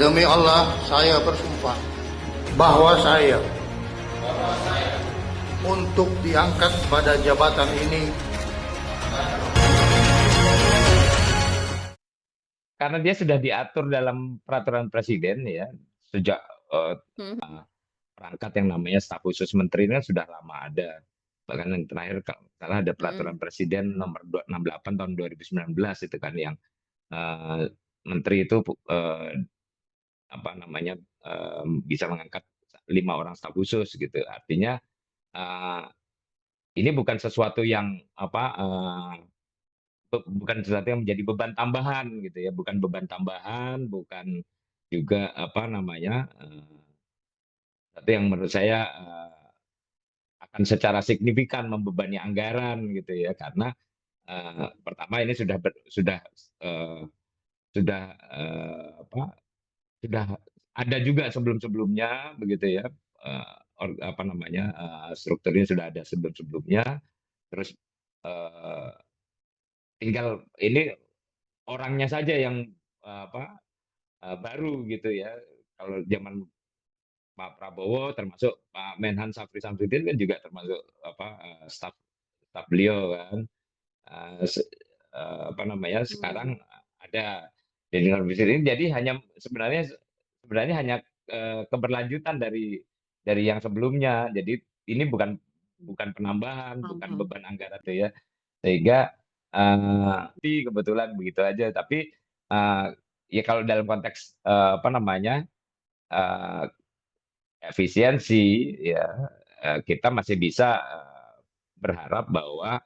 Demi Allah, saya bersumpah bahwa saya untuk diangkat pada jabatan ini karena dia sudah diatur dalam peraturan presiden ya sejak Mhm. perangkat yang namanya staf khusus menteri ini kan sudah lama ada. Bahkan yang terakhir kalau salah ada peraturan Mhm. presiden nomor 268 tahun 2019 itu kan yang menteri itu apa namanya bisa mengangkat 5 orang staf khusus gitu. Artinya eh, ini bukan sesuatu yang apa bukan sesuatu yang menjadi beban tambahan gitu ya, bukan beban tambahan, bukan juga apa namanya satu yang menurut saya akan secara signifikan membebani anggaran gitu ya, karena pertama ini eh, sudah apa sudah ada juga sebelum-sebelumnya begitu ya, apa namanya strukturnya sudah ada sebelum-sebelumnya, terus eh, tinggal ini orangnya saja yang apa baru gitu ya. Kalau zaman Pak Prabowo termasuk Pak Menhan Syafri Samsudin kan juga termasuk apa staf staf beliau kan. Apa namanya Mhm. sekarang ada jadi ini jadi hanya sebenarnya hanya keberlanjutan dari yang sebelumnya. Jadi ini bukan bukan penambahan, bukan Mhm. beban anggaran tuh ya. Sehingga kebetulan begitu aja. Tapi eh, ya kalau dalam konteks apa namanya eh, efisiensi ya kita masih bisa berharap bahwa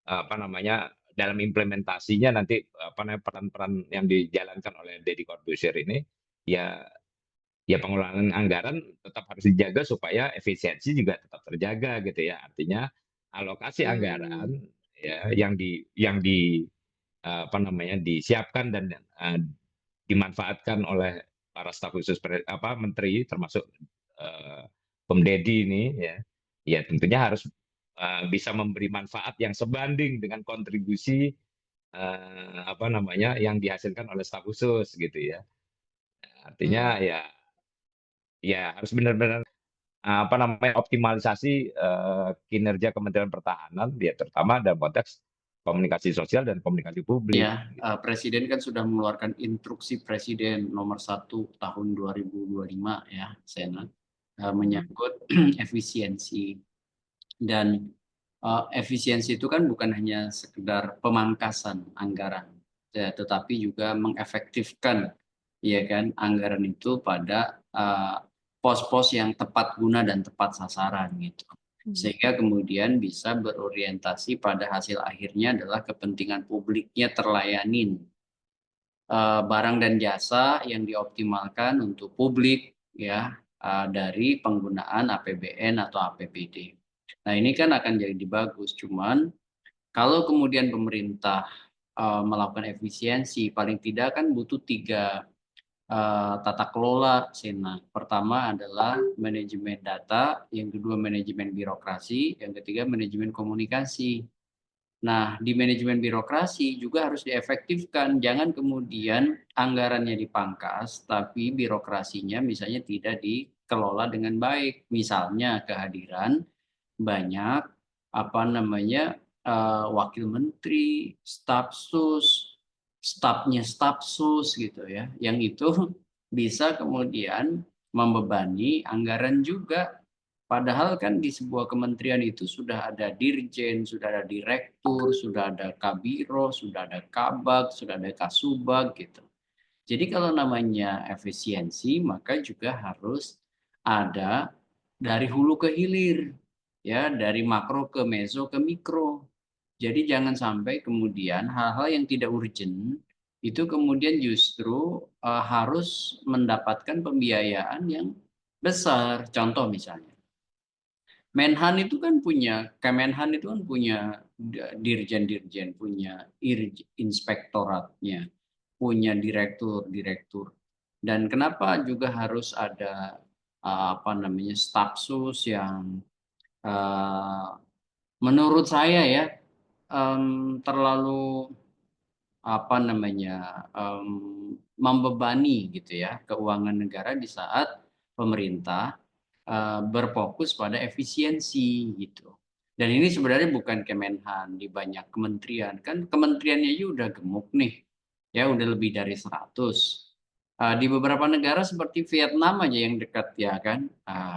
apa namanya dalam implementasinya nanti apa namanya peran-peran yang dijalankan oleh Deddy Corbuzier ini ya ya pengelolaan anggaran tetap harus dijaga supaya efisiensi juga tetap terjaga gitu ya. Artinya alokasi Mmm. anggaran ya yang di apa namanya disiapkan dan dimanfaatkan oleh para staf khusus apa menteri termasuk Pem Deddy ini ya ya tentunya harus bisa memberi manfaat yang sebanding dengan kontribusi apa namanya yang dihasilkan oleh staf khusus gitu ya. Mmm. Artinya ya harus benar-benar apa namanya optimalisasi kinerja Kementerian Pertahanan ya terutama dalam konteks komunikasi sosial dan komunikasi publik. Ya, presiden kan sudah mengeluarkan instruksi presiden nomor 1 tahun 2025 ya, Sena, menyangkut efisiensi dan, efisiensi itu kan bukan hanya sekedar pemangkasan anggaran, ya, tetapi juga mengefektifkan, ya kan, anggaran itu pada, pos-pos yang tepat guna dan tepat sasaran gitu. Sehingga kemudian bisa berorientasi pada hasil akhirnya adalah kepentingan publiknya terlayanin, barang dan jasa yang dioptimalkan untuk publik ya, dari penggunaan APBN atau APBD. Nah ini kan akan jadi bagus, cuman kalau kemudian pemerintah, melakukan efisiensi paling tidak kan butuh 3 tata kelola, Sena. Pertama adalah manajemen data, yang kedua manajemen birokrasi, yang ketiga manajemen komunikasi. Nah, di manajemen birokrasi juga harus diefektifkan, jangan kemudian anggarannya dipangkas, tapi birokrasinya misalnya tidak dikelola dengan baik. Misalnya kehadiran banyak, apa namanya, wakil menteri, staf sus, stafnya staf sus gitu ya, yang itu bisa kemudian membebani anggaran juga. Padahal kan di sebuah kementerian itu sudah ada dirjen, sudah ada direktur, sudah ada kabiro, sudah ada kabag, sudah ada kasubag gitu. Jadi kalau namanya efisiensi maka juga harus ada dari hulu ke hilir, ya, dari makro ke meso ke mikro. Jadi jangan sampai kemudian hal-hal yang tidak urgent itu kemudian justru harus mendapatkan pembiayaan yang besar. Contoh misalnya, Menhan itu kan punya, Kemenhan itu kan punya dirjen-dirjen, punya inspektoratnya, punya direktur-direktur. Dan kenapa juga harus ada apa namanya staf sus yang eh, menurut saya ya terlalu apa namanya membebani gitu ya keuangan negara di saat pemerintah berfokus pada efisiensi gitu. Dan ini sebenarnya bukan Kemenhan, di banyak kementerian. Kan kementeriannya aja udah gemuk nih, ya udah lebih dari 100. Di beberapa negara seperti Vietnam aja yang dekat ya kan,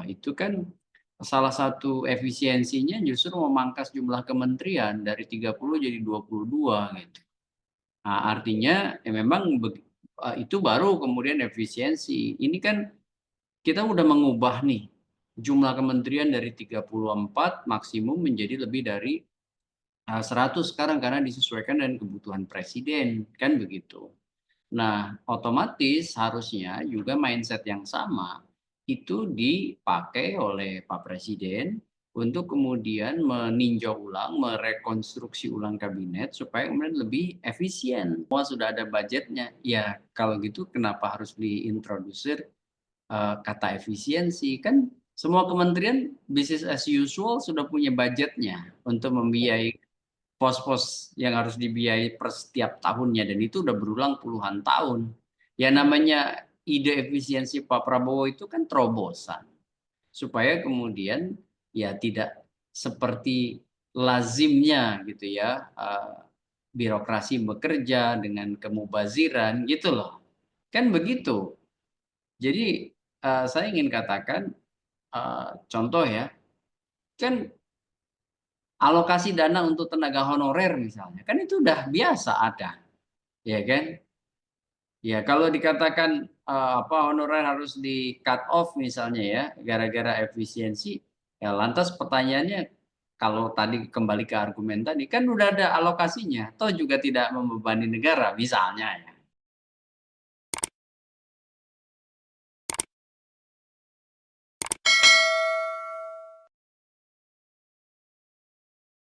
itu kan salah satu efisiensinya justru memangkas jumlah kementerian dari 30 jadi 22 gitu. Nah, artinya ya memang itu baru kemudian efisiensi. Ini kan kita udah mengubah nih jumlah kementerian dari 34 maksimum menjadi lebih dari 100 sekarang karena disesuaikan dengan kebutuhan presiden, kan begitu. Nah, otomatis harusnya juga mindset yang sama itu dipakai oleh Pak Presiden untuk kemudian meninjau ulang, merekonstruksi ulang kabinet supaya kemudian lebih efisien. Semua sudah ada budgetnya. Ya, kalau gitu kenapa harus diintrodusir kata efisiensi? Kan semua kementerian business as usual sudah punya budgetnya untuk membiayai pos-pos yang harus dibiayai per setiap tahunnya dan itu udah berulang puluhan tahun. Ya namanya ide efisiensi Pak Prabowo itu kan terobosan supaya kemudian ya tidak seperti lazimnya gitu ya birokrasi bekerja dengan kemubaziran gitu loh. Kan begitu. Jadi saya ingin katakan contoh ya, kan alokasi dana untuk tenaga honorer misalnya, kan itu udah biasa ada, ya kan? Ya kalau dikatakan honorer harus di cut off misalnya ya, gara-gara efisiensi, ya lantas pertanyaannya kalau tadi kembali ke argumen tadi kan udah ada alokasinya, toh juga tidak membebani negara misalnya ya.